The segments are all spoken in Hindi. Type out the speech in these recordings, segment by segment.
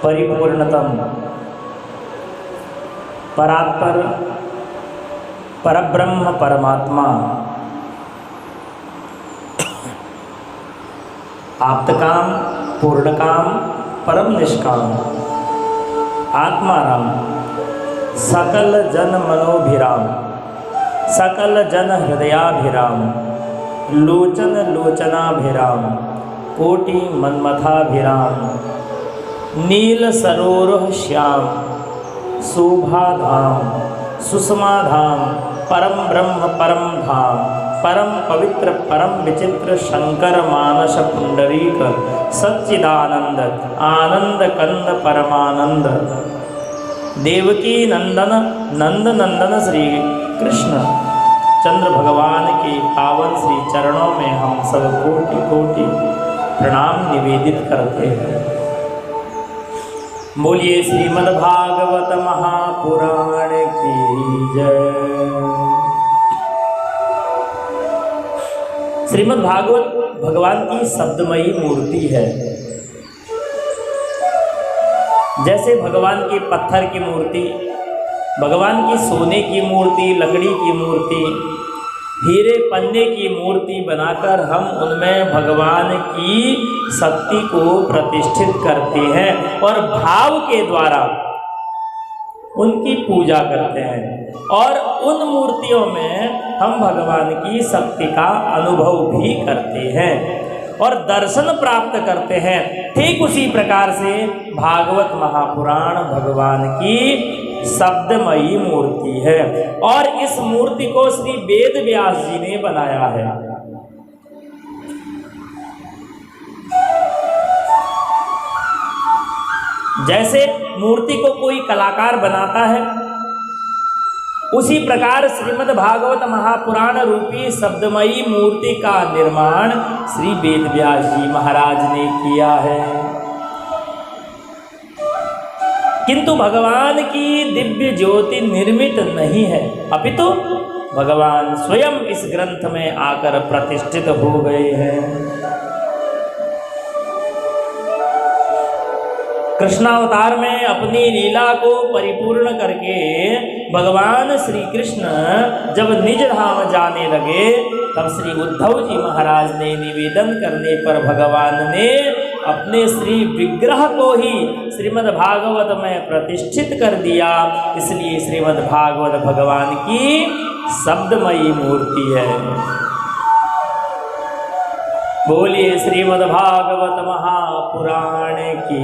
परिपूर्णतम परात्पर परब्रह्म परमात्मा आप्तकाम पूर्णकाम परम निष्काम आत्माराम सकल जन मनोभिराम सकल जन हृदयाभिराम लोचन लोचनाभिराम कोटि मन्मथाभिराम नील सरोरुह श्याम शोभाधाम सुषमाधाम परम ब्रह्म परम धाम परम पवित्र परम विचित्र शंकर मानस पुंडरीक सच्चिदानंद आनंद कंद परमानंद देवकी नंदन नंद नंदन श्री कृष्ण चंद्र भगवान के पावन श्री चरणों में हम सब कोटि कोटि प्रणाम निवेदित करते हैं। बोलिए श्रीमद्भागवत महापुराण की जय। श्रीमद्भागवत भगवान की शब्दमयी मूर्ति है। जैसे भगवान की पत्थर की मूर्ति, भगवान की सोने की मूर्ति, लकड़ी की मूर्ति, हीरे पन्ने की मूर्ति बनाकर हम उनमें भगवान की शक्ति को प्रतिष्ठित करते हैं और भाव के द्वारा उनकी पूजा करते हैं और उन मूर्तियों में हम भगवान की शक्ति का अनुभव भी करते हैं और दर्शन प्राप्त करते हैं। ठीक उसी प्रकार से भागवत महापुराण भगवान की शब्दमयी मूर्ति है और इस मूर्ति को श्री वेद व्यास जी ने बनाया है। जैसे मूर्ति को कोई कलाकार बनाता है, उसी प्रकार श्रीमद् भागवत महापुराण रूपी शब्दमयी मूर्ति का निर्माण श्री वेद व्यास जी महाराज ने किया है। किंतु भगवान की दिव्य ज्योति निर्मित नहीं है, अपितु भगवान स्वयं इस ग्रंथ में आकर प्रतिष्ठित हो गए हैं। कृष्णावतार में अपनी लीला को परिपूर्ण करके भगवान श्री कृष्ण जब निज धाम जाने लगे, तब श्री उद्धव जी महाराज ने निवेदन करने पर भगवान ने अपने श्री विग्रह को ही श्रीमद् भागवत में प्रतिष्ठित कर दिया। इसलिए श्रीमद् भागवत भगवान की शब्दमयी मूर्ति है। बोलिए श्रीमद् भागवत महापुराण की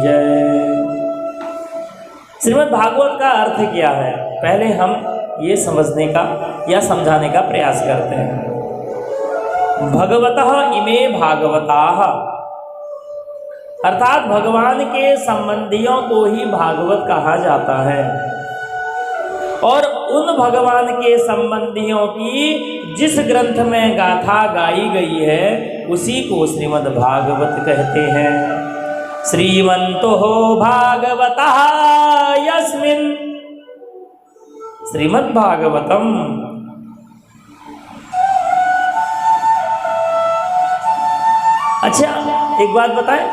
जय। श्रीमद् भागवत का अर्थ क्या है, पहले हम ये समझने का या समझाने का प्रयास करते हैं। भगवतः इमे भागवताः, अर्थात भगवान के संबंधियों को ही भागवत कहा जाता है और उन भगवान के संबंधियों की जिस ग्रंथ में गाथा गाई गई है उसी को श्रीमद् भागवत कहते हैं। श्रीमन्तो भागवतः यस्मिन् श्रीमद् भागवतम। अच्छा, एक बात बताएं,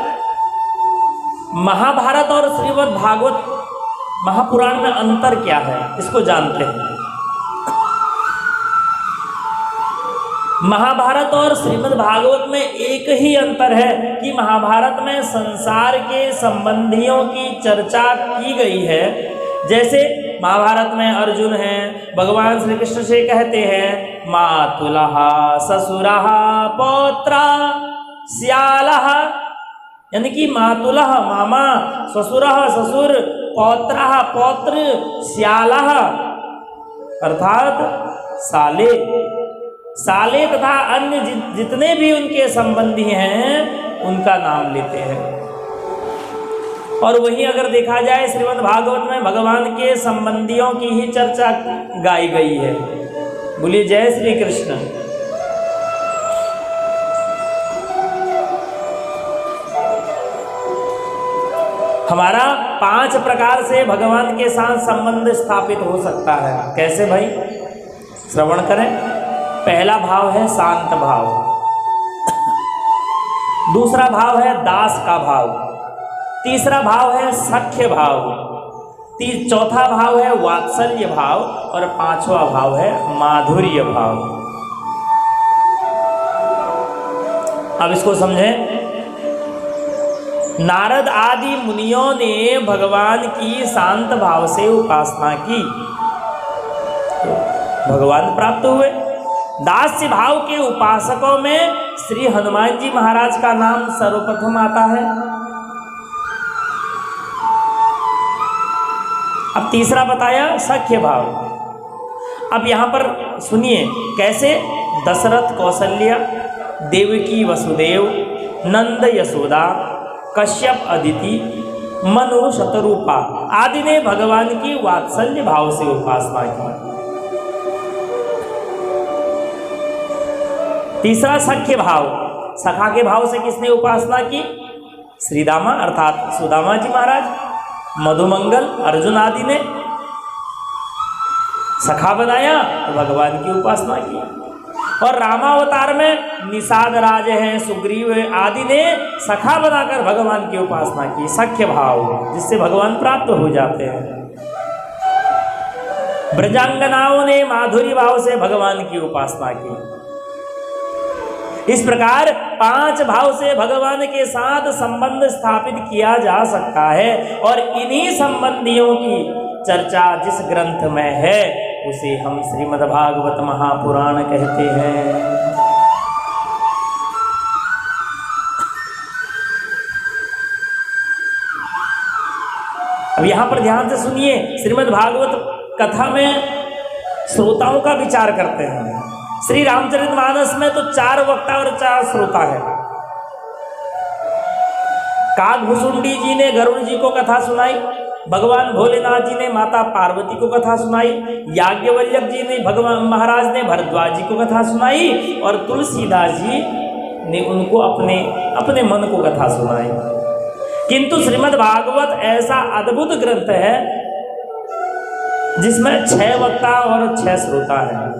महाभारत और श्रीमद् भागवत महापुराण में अंतर क्या है, इसको जानते हैं। महाभारत और श्रीमद् भागवत में एक ही अंतर है कि महाभारत में संसार के संबंधियों की चर्चा की गई है। जैसे महाभारत में अर्जुन हैं, भगवान श्री कृष्ण से कहते हैं मातुलः ससुरः पौत्रा श्यालः, यानी कि मातुलः मामा, ससुरः ससुर, पौत्रः पौत्र, श्यालः अर्थात साले, साले तथा अन्य जितने भी उनके संबंधी हैं उनका नाम लेते हैं। और वहीं अगर देखा जाए श्रीमद् भागवत में भगवान के संबंधियों की ही चर्चा गाई गई है। बोलिए जय श्री कृष्ण। हमारा 5 प्रकार से भगवान के साथ संबंध स्थापित हो सकता है। कैसे भाई, श्रवण करें। पहला भाव है शांत भाव, दूसरा भाव है दास का भाव, तीसरा भाव है सख्य भाव, चौथा भाव है वात्सल्य भाव और पांचवा भाव है माधुर्य भाव। अब इसको समझें। नारद आदि मुनियों ने भगवान की शांत भाव से उपासना की, भगवान प्राप्त हुए। दास्य भाव के उपासकों में श्री हनुमान जी महाराज का नाम सर्वप्रथम आता है। अब तीसरा बताया सख्य भाव। अब यहां पर सुनिए कैसे दशरथ कौशल्या, देवकी वसुदेव, नंद यशोदा, कश्यप अदिति, मनु शतरूपा आदि ने भगवान की वात्सल्य भाव से उपासना की। तीसरा सख्य भाव, सखा के भाव से किसने उपासना की? श्रीदामा अर्थात सुदामा जी महाराज, मधुमंगल अर्जुन आदि ने सखा बनाया तो भगवान की उपासना की। और रामावतार में निषाद राज हैं, सुग्रीव आदि ने सखा बनाकर भगवान की उपासना की, सख्य भाव जिससे भगवान प्राप्त हो जाते हैं। ब्रजांगनाओं ने माधुर्य भाव से भगवान की उपासना की। इस प्रकार 5 भाव से भगवान के साथ संबंध स्थापित किया जा सकता है और इन्हीं संबंधियों की चर्चा जिस ग्रंथ में है उसे हम श्रीमद्भागवत महापुराण कहते हैं। अब यहां पर ध्यान से सुनिए, श्रीमद्भागवत कथा में श्रोताओं का विचार करते हैं। श्री रामचरितमानस में तो 4 वक्ता और 4 श्रोता है। काकभुसुंडी जी ने गरुड़ जी को कथा सुनाई, भगवान भोलेनाथ जी ने माता पार्वती को कथा सुनाई, याज्ञवल्क्य जी ने भगवान महाराज ने भरद्वाज जी को कथा सुनाई और तुलसीदास जी ने उनको अपने अपने मन को कथा सुनाई। किंतु श्रीमद्भागवत ऐसा अद्भुत ग्रंथ है जिसमें 6 वक्ता और 6 श्रोता हैं।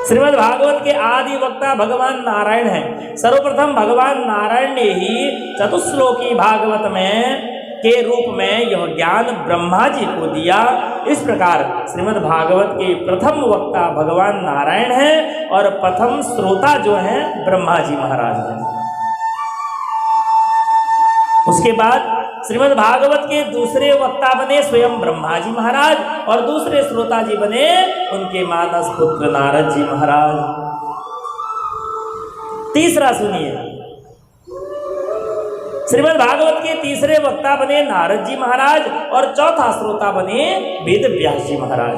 श्रीमद् भागवत के आदि वक्ता भगवान नारायण हैं। सर्वप्रथम भगवान नारायण ने ही चतुश्लोकी भागवत में के रूप में यह ज्ञान ब्रह्मा जी को दिया। इस प्रकार श्रीमद् भागवत के प्रथम वक्ता भगवान नारायण हैं और प्रथम श्रोता जो हैं ब्रह्मा जी महाराज हैं। उसके बाद श्रीमद् भागवत के दूसरे वक्ता बने स्वयं ब्रह्मा जी महाराज और दूसरे श्रोता जी बने उनके मानस पुत्र नारद जी महाराज। तीसरा सुनिए, श्रीमद् भागवत के तीसरे वक्ता बने नारद जी महाराज और चौथा श्रोता बने वेद व्यास जी महाराज।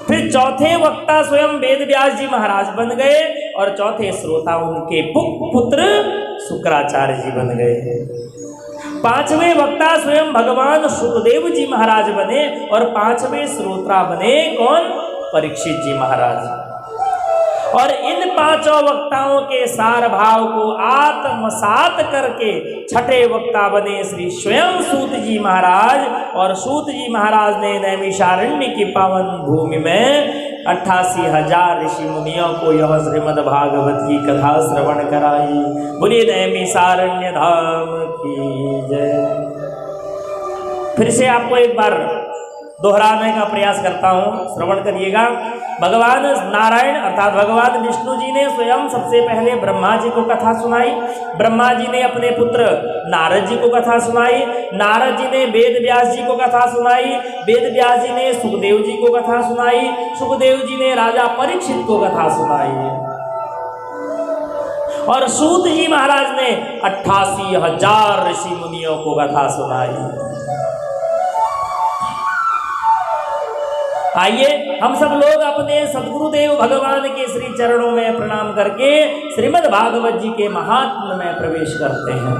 फिर चौथे वक्ता स्वयं वेद व्यास जी महाराज बन गए और चौथे श्रोता उनके पुत्र शुक्राचार्य जी बन गए। पांचवें वक्ता स्वयं भगवान सुखदेव जी महाराज बने और पांचवें श्रोता बने कौन? परीक्षित जी महाराज। और इन 5 वक्ताओं के सार भाव को आत्मसात करके छठे वक्ता बने श्री स्वयं सूत जी महाराज और सूत जी महाराज ने नैमिषारण्य की पावन भूमि में 88,000 ऋषि मुनियों को यह श्रीमद् भागवत की कथा श्रवण कराई। बोलिए नैमिषारण्य धाम की जय। फिर से आपको एक बार दोहराने का प्रयास करता हूँ, श्रवण करिएगा। भगवान नारायण अर्थात भगवान विष्णु जी ने स्वयं सबसे पहले ब्रह्मा जी को कथा सुनाई। ब्रह्मा जी ने अपने पुत्र नारद जी को कथा सुनाई। नारद जी ने वेद व्यास जी को कथा सुनाई। वेद व्यास जी ने सुखदेव जी को कथा सुनाई। सुखदेव जी ने राजा परीक्षित को कथा सुनाई और सूत जी महाराज ने 88,000 ऋषि मुनियों को कथा सुनाई। आइए हम सब लोग अपने सद्गुरुदेव भगवान के श्री चरणों में प्रणाम करके श्रीमद् भागवत जी के महात्म्य में प्रवेश करते हैं।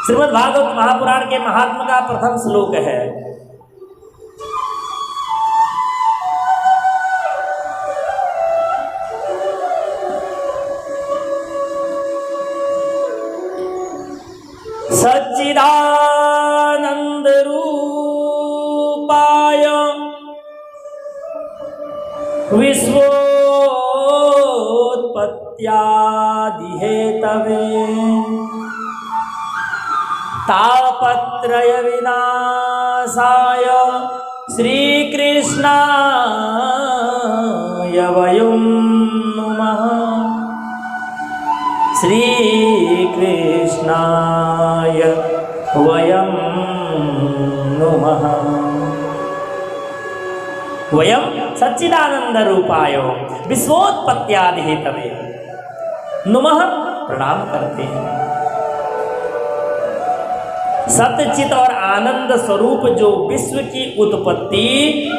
श्रीमद् भागवत महापुराण के महात्म्य का प्रथम श्लोक है, सच्चिदानंद रूपाय विश्वोत्पत्याय विश्वोत्पत्त्यादिहेतवे तापत्रय विनाशाय श्रीकृष्णाय वयं नुमः श्रीकृष्णाय वयं नुमः। वयं सच्चिदानंद रूपाय विश्वोत्पत्त्यादि हेतवे नुमः प्रणाम करते हैं। सतचित और आनंद स्वरूप जो विश्व की उत्पत्ति,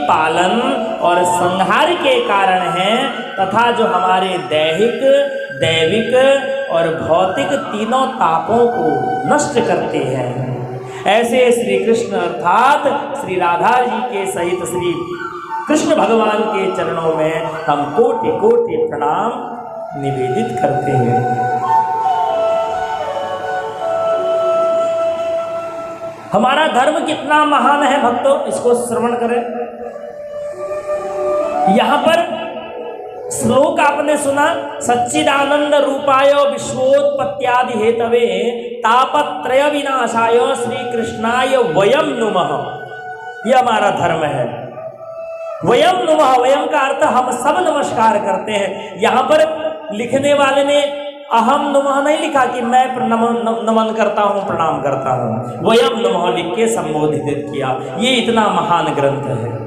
पालन और संहार के कारण हैं तथा जो हमारे दैहिक, दैविक और भौतिक तीनों तापों को नष्ट करते हैं, ऐसे श्री कृष्ण अर्थात श्री राधा जी के सहित श्री कृष्ण भगवान के चरणों में हम कोटि कोटि प्रणाम निवेदित करते हैं। हमारा धर्म कितना महान है भक्तों, इसको श्रवण करें। यहां पर श्लोक आपने सुना, सच्चिदानंद रूपाय विश्वोत्पत्त्यादि हेतवे तापत्रय विनाशाय श्री कृष्णाय वयम नुमः। यह हमारा धर्म है। वयम नुमः, वयम का अर्थ हम सब नमस्कार करते हैं। यहाँ पर लिखने वाले ने अहम नुमः नहीं लिखा कि मैं नमन करता हूँ, प्रणाम करता हूँ। वयम नुमः लिख के संबोधित किया। ये इतना महान ग्रंथ है।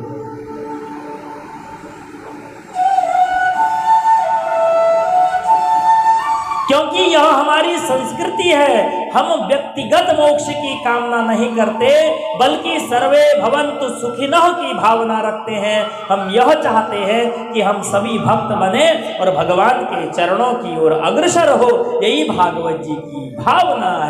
क्योंकि यह हमारी संस्कृति है। हम व्यक्तिगत मोक्ष की कामना नहीं करते, बल्कि सर्वे भवन्तु सुखिनः की भावना रखते हैं। हम यह चाहते हैं कि हम सभी भक्त बने और भगवान के चरणों की ओर अग्रसर हो। यही भागवत जी की भावना है।